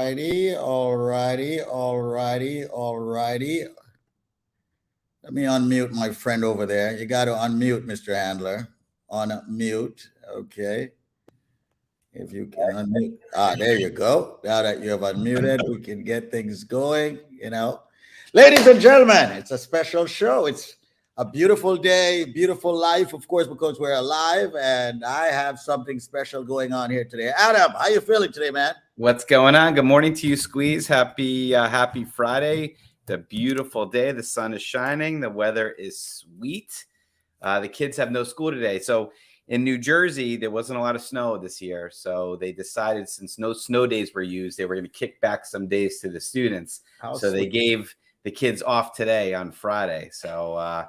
Alrighty. Let me unmute my friend over there. You got to unmute, Mr. Handler. Unmute. Okay. If you can unmute. There you go. Now that you have unmuted, we can get things going. Ladies and gentlemen, it's a special show. It's a beautiful day, beautiful life, of course, because we're alive. And I have something special going on here today. Adam, how you feeling today, man? What's going on? Good morning to you, Squeeze. Happy Friday. It's a beautiful day. The sun is shining. The weather is sweet. The kids have no school today. So in New Jersey, there wasn't a lot of snow this year. So they decided, since no snow days were used, they were going to kick back some days to the students. They gave the kids off today on Friday. So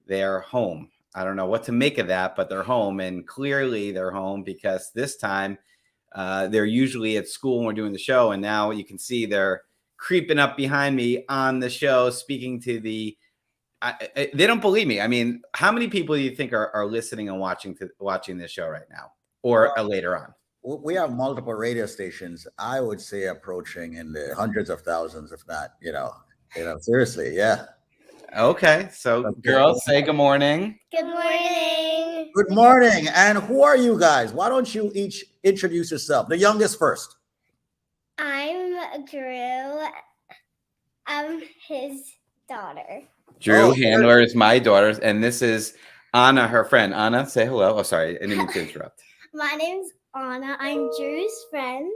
they're home. I don't know what to make of that, but they're home. And clearly they're home because this time they're usually at school when we're doing the show. And now you can see they're creeping up behind me on the show, speaking to they don't believe me. I mean, how many people do you think are listening and watching this show right now or later on? We have multiple radio stations. I would say approaching in the hundreds of thousands, if not, seriously. Yeah. Okay. So girls, say good morning. Good morning. Good morning. And who are you guys? Why don't you each introduce yourself? The youngest first. I'm Drew. I'm his daughter. Drew Handler is my daughter, and this is Anna, her friend. Anna, say hello. Oh, sorry, I didn't mean to interrupt. My name's Anna. I'm Drew's friend.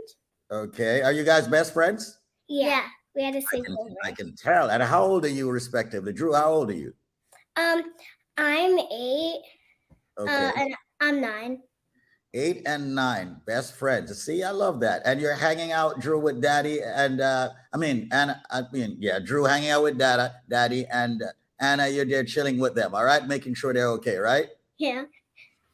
Okay. Are you guys best friends? Yeah, we had a sleepover. I can tell. And how old are you, respectively? Drew, how old are you? I'm 8. Okay. And I'm 9. 8 and 9, best friends. See, I love that. And you're hanging out, Drew, with Daddy, and Drew hanging out with Daddy, and Anna, you're there chilling with them. All right, making sure they're okay, right? Yeah.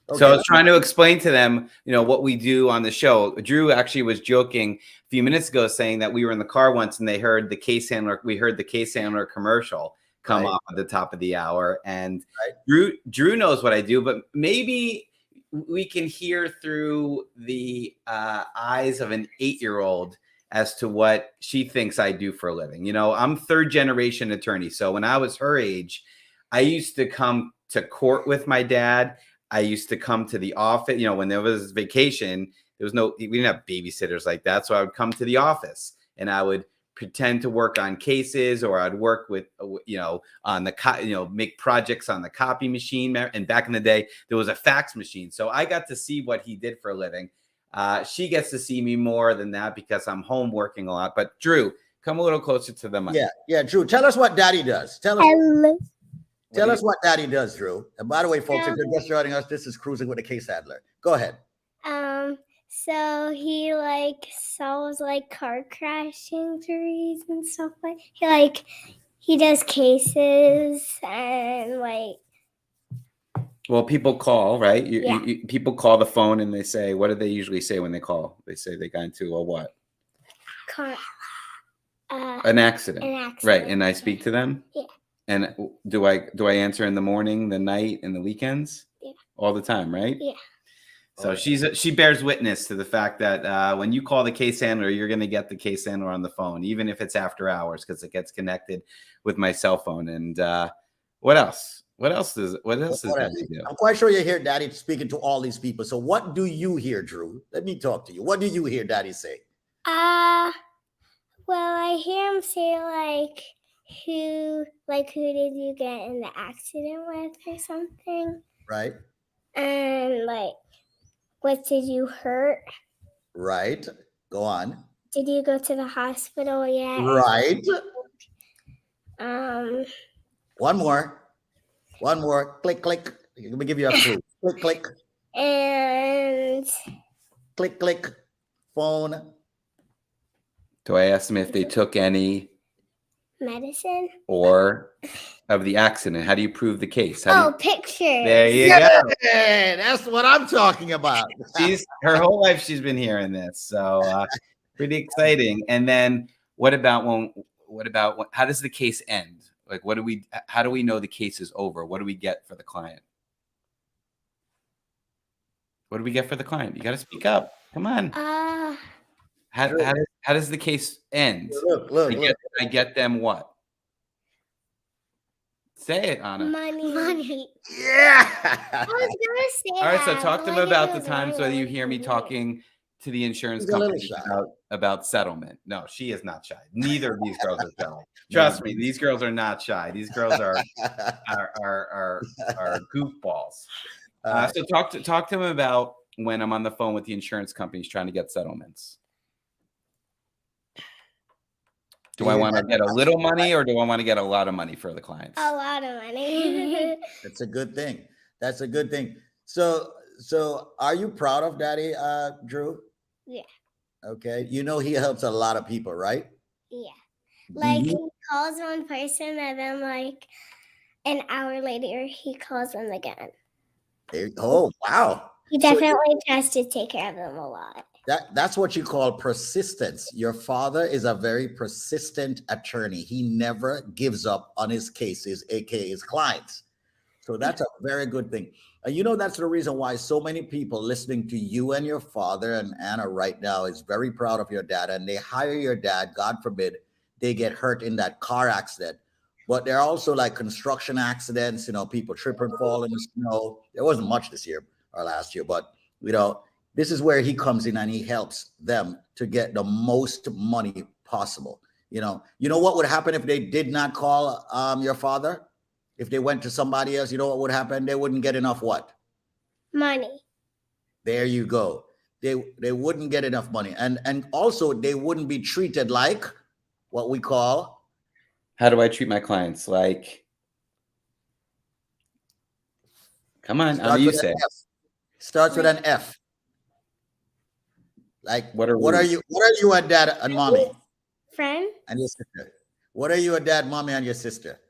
Okay. So I was trying to explain to them, what we do on the show. Drew actually was joking a few minutes ago, saying that we were in the car once and they heard the case handler. We heard the case handler commercial come off at the top of the hour, and Drew knows what I do, but maybe we can hear through the eyes of an 8-year-old as to what she thinks I do for a living. I'm third-generation attorney. So when I was her age, I used to come to court with my dad. I used to come to the office. When there was vacation, we didn't have babysitters like that. So I would come to the office and I would pretend to work on cases, or I'd work with, on the, make projects on the copy machine. And back in the day, there was a fax machine. So I got to see what he did for a living. She gets to see me more than that because I'm home working a lot. But Drew, come a little closer to the mic. Yeah. Drew, tell us what Daddy does. Tell us what Daddy does, Drew. And by the way, folks, if you're just joining us, this is Cruising with the Case Handler. Go ahead. So he solves car crash injuries and stuff he does cases and Well, people call, right? People call the phone and they say, what do they usually say when they call? They say they got into a what? An accident. Right. And I speak to them? Yeah. And do I answer in the morning, the night, and the weekends? Yeah. All the time, right? Yeah. So she bears witness to the fact that when you call the case handler, you're going to get the case handler on the phone, even if it's after hours, because it gets connected with my cell phone. And what else? What else does Daddy do? I'm quite sure you hear Daddy speaking to all these people. So what do you hear, Drew? Let me talk to you. What do you hear Daddy say? Well, I hear him say who did you get in the accident with or something? Right. And what did you hurt? Right. Go on. Did you go to the hospital yet? Right. One more. Click, click. Let me give you a clue. Click, click. And click, click. Phone. Do I ask them if they took any medicine or of the accident? How do you prove the case? Pictures. There you go. That's what I'm talking about. Her whole life she's been hearing this, so pretty exciting. And then how does the case end? How do we know the case is over? What do we get for the client? What do we get for the client? You got to speak up. Come on. How How does the case end? Look. I get them what? Say it, Anna. Money. Yeah. I was gonna say All right, so that, talk to but them I about didn't the know times why whether I you was hear me gonna do it. talking to the insurance He's a little company shy. about settlement. No, she is not shy. Neither of these girls are shy. Trust me, these girls are not shy. These girls are goofballs. All right. So talk to them about when I'm on the phone with the insurance companies trying to get settlements. Do I want to get a little money or do I want to get a lot of money for the clients? A lot of money. That's a good thing. That's a good thing. So are you proud of Daddy, Drew? Yeah. Okay. You know he helps a lot of people, right? Yeah. Do Like you- he calls one person and then like an hour later he calls them again. Oh, wow. He So definitely tries to take care of them a lot. that's what you call persistence. Your father is a very persistent attorney. He never gives up on his cases, aka his clients. So that's a very good thing. And you know, that's the reason why so many people listening to you and your father and Anna right now is very proud of your dad. And they hire your dad, God forbid, they get hurt in that car accident. But there are also like construction accidents, you know, people trip and fall in the snow. There wasn't much this year or last year, but you know, this is where he comes in and he helps them to get the most money possible. You know what would happen if they did not call your father? If they went to somebody else, you know what would happen? They wouldn't get enough what? Money. There you go. They wouldn't get enough money. And also they wouldn't be treated like what we call. How do I treat my clients? Like, come on, Starts you with say. an F. Starts with an F. Like What are you and dad and mommy Friend. and your sister? What are you and dad, mommy, and your sister?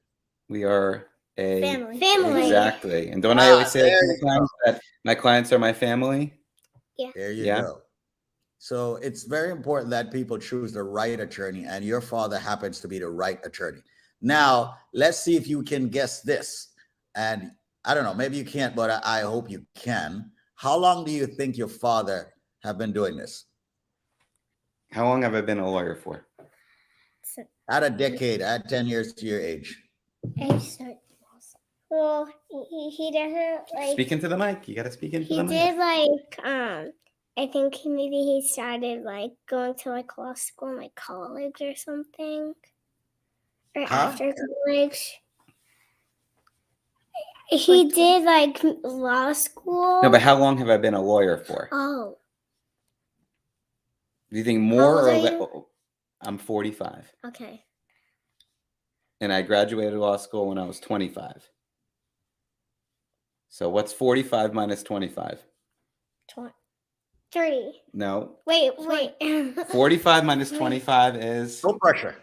We are a Family. Exactly. And don't I always say there to you my clients that my clients are my family? There you Yeah. go. So it's very important that people choose the right attorney, and your father happens to be the right attorney. Now, let's see if you can guess this. And I don't know, maybe you can't, but I hope you can. How long do you think your father have been doing this? How long have I been a lawyer for? Add a decade, add 10 years to your age. Well, he doesn't like. Speak into the mic. You got to speak into He the mic. did like I think maybe he started like going to like law school, like college or something, or after college. He did like law school. No, but how long have I been a lawyer for? Oh, Do you think more old or are less? you? I'm 45. okay. And I graduated law school when I was 25. So what's 45 minus 25? 30. No. Wait. 45 minus 25 is No pressure.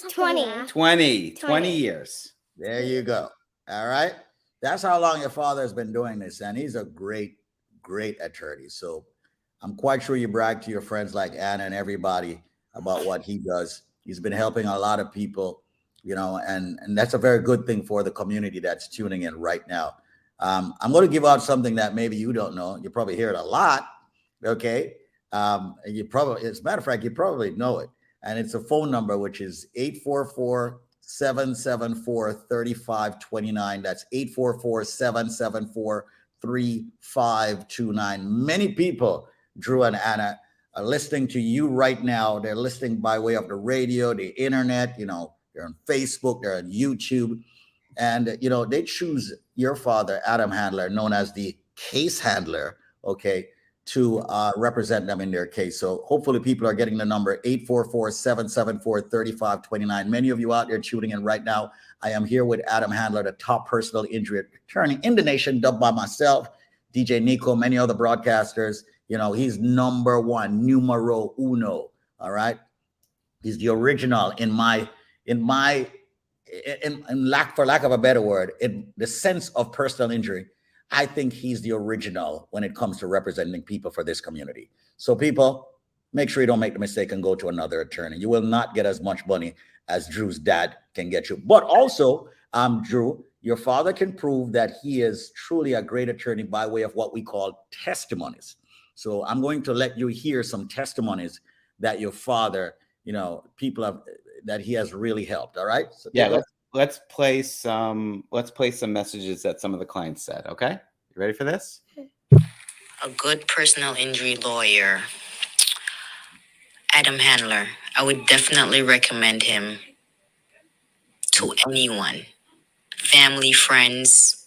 20. 20 years. There you go. All right. That's how long your father has been doing this. And he's a great, great attorney. So I'm quite sure you brag to your friends like Anna and everybody about what he does. He's been helping a lot of people, you know, and that's a very good thing for the community that's tuning in right now. I'm going to give out something that maybe you don't know. You probably hear it a lot. Okay. You probably, as a matter of fact, you probably know it. And it's a phone number, which is 844-774-3529. That's 844-774-3529. Many people, Drew and Anna, are listening to you right now. They're listening by way of the radio, the internet, you know, they're on Facebook, they're on YouTube. And, you know, they choose your father, Adam Handler, known as the case handler, okay, to represent them in their case. So hopefully people are getting the number 844-774-3529. Many of you out there tuning in right now, I am here with Adam Handler, the top personal injury attorney in the nation, dubbed by myself, DJ Nico, many other broadcasters. You know, he's number one, numero uno, all right? He's the original in lack of a better word, in the sense of personal injury. I think he's the original when it comes to representing people for this community. So people, make sure you don't make the mistake and go to another attorney. You will not get as much money as Drew's dad can get you. But also, Drew, your father can prove that he is truly a great attorney by way of what we call testimonies. So I'm going to let you hear some testimonies that your father, people that he has really helped. All right. So Yeah, let's play some messages that some of the clients said. Okay, you ready for this? A good personal injury lawyer, Adam Handler. I would definitely recommend him to anyone, family, friends,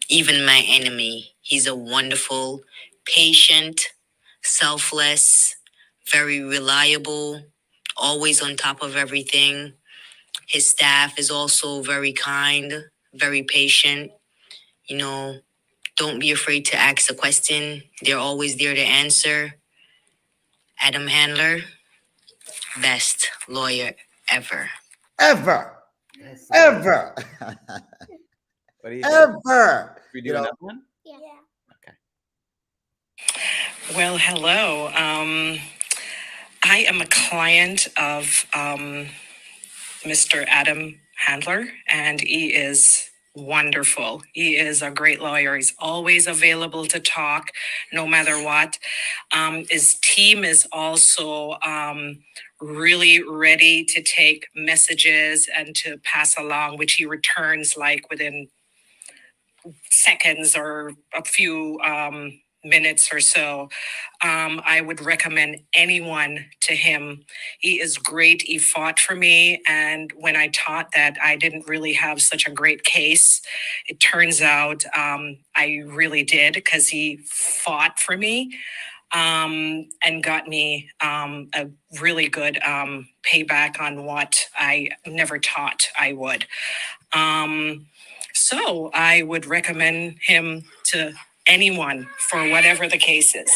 even my enemy. He's a wonderful, patient, selfless, very reliable, always on top of everything. His staff is also very kind, very patient. Don't be afraid to ask a question. They're always there to answer. Adam Handler, best lawyer ever. Ever. What do you think? Ever. We do another one? Yeah. Well, hello. I am a client of Mr. Adam Handler, and he is wonderful. He is a great lawyer. He's always available to talk, no matter what. His team is also really ready to take messages and to pass along, which he returns like within seconds or a few minutes or so. I would recommend anyone to him. He is great. He fought for me. And when I taught that I didn't really have such a great case, it turns out I really did, because he fought for me and got me a really good payback on what I never taught I would. So I would recommend him to anyone for whatever the case is.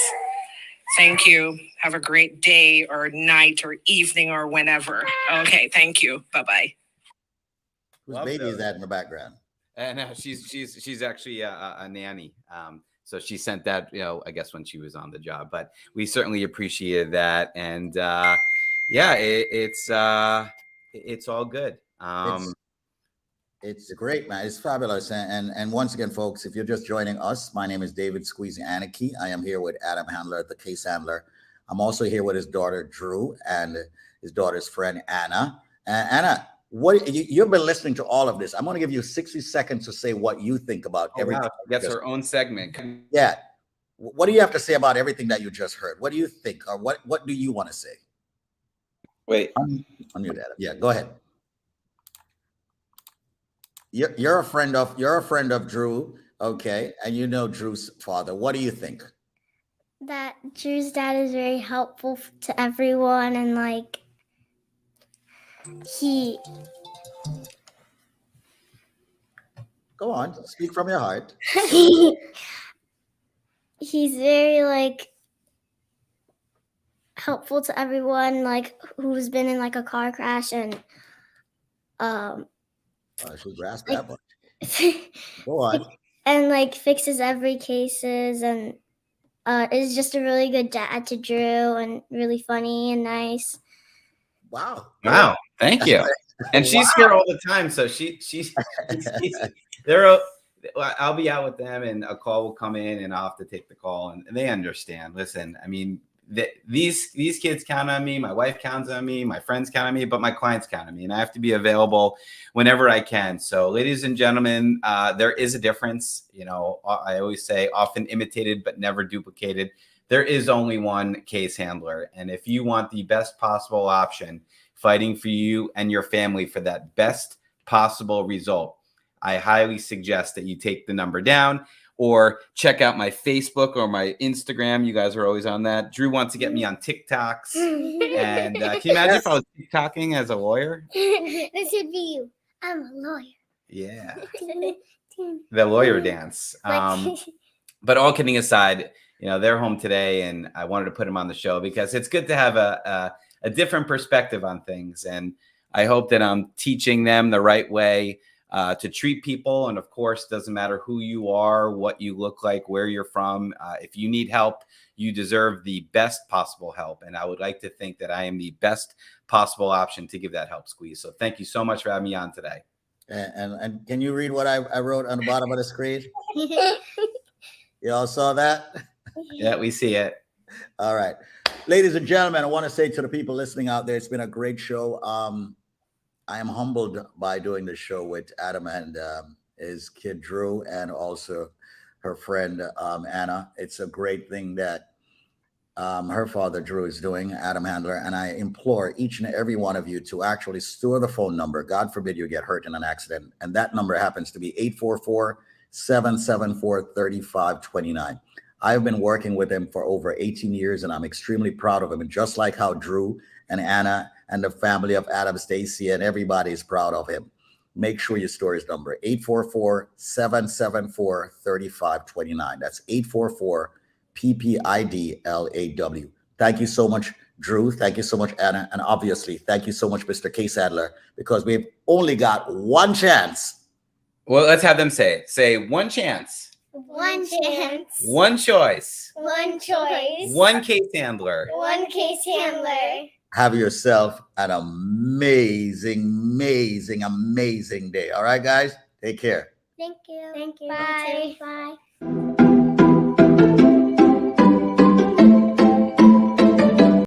Thank you. Have a great day or night or evening or whenever. Okay, thank you. Bye-bye. Whose Love baby is those. that in the background? And she's actually a nanny. So she sent that, I guess when she was on the job. But we certainly appreciated that, and it's all good. It's great, man. It's fabulous. And once again, folks, if you're just joining us, my name is David Squeezy Anarchy. I am here with Adam Handler, the case handler. I'm also here with his daughter, Drew, and his daughter's friend, Anna. Anna, you've been listening to all of this. I'm going to give you 60 seconds to say what you think about everything. Wow. That's her own segment. Yeah. What do you have to say about everything that you just heard? What do you think, or what do you want to say? Wait. Unmute Adam. Yeah, go ahead. You're a friend of Drew, okay, and you know Drew's father. What do you think? That Drew's dad is very helpful to everyone, and like he Go on, speak from your heart. he's very like helpful to everyone, like who's been in like a car crash, and I should grasp that one. Go on. and like fixes every cases, and is just a really good dad to Drew, and really funny and nice. Wow. Thank you. And she's here all the time, so she's they're. I'll be out with them, and a call will come in, and I'll have to take the call, and they understand. Listen, I mean, these kids count on me. My wife counts on me. My friends count on me, but my clients count on me, and I have to be available whenever I can. So, ladies and gentlemen, there is a difference. I always say, often imitated but never duplicated. There is only one case handler, and if you want the best possible option, fighting for you and your family for that best possible result, I highly suggest that you take the number down or check out my Facebook or my Instagram. You guys are always on that. Drew wants to get me on TikToks. And can you imagine if I was TikToking as a lawyer? This would be you. I'm a lawyer. Yeah. The lawyer dance. But all kidding aside, they're home today, and I wanted to put them on the show because it's good to have a different perspective on things. And I hope that I'm teaching them the right way to treat people. And of course, doesn't matter who you are, what you look like, where you're from. If you need help, you deserve the best possible help. And I would like to think that I am the best possible option to give that help, Squeeze. So thank you so much for having me on today. And can you read what I wrote on the bottom of the screen? You all saw that? Yeah, we see it. All right. Ladies and gentlemen, I want to say to the people listening out there, it's been a great show. I am humbled by doing this show with Adam and his kid Drew, and also her friend Anna. It's a great thing that her father Drew is doing, Adam Handler, and I implore each and every one of you to actually store the phone number. God forbid you get hurt in an accident, and that number happens to be 844-774-3529. I've been working with him for over 18 years, and I'm extremely proud of him. And just like how Drew and Anna and the family of Adam, Stacy, and everybody is proud of him, make sure you store his number, 844-774-3529. That's 844-PPIDLAW. Thank you so much, Drew. Thank you so much, Anna. And obviously, thank you so much, Mr. Case Handler, because we've only got one chance. Well, let's have them say one chance, One chance. one choice, One choice. one case handler. One case handler. Have yourself an amazing, amazing, amazing day. All right, guys? Take care. Thank you. Thank you. Bye. Bye.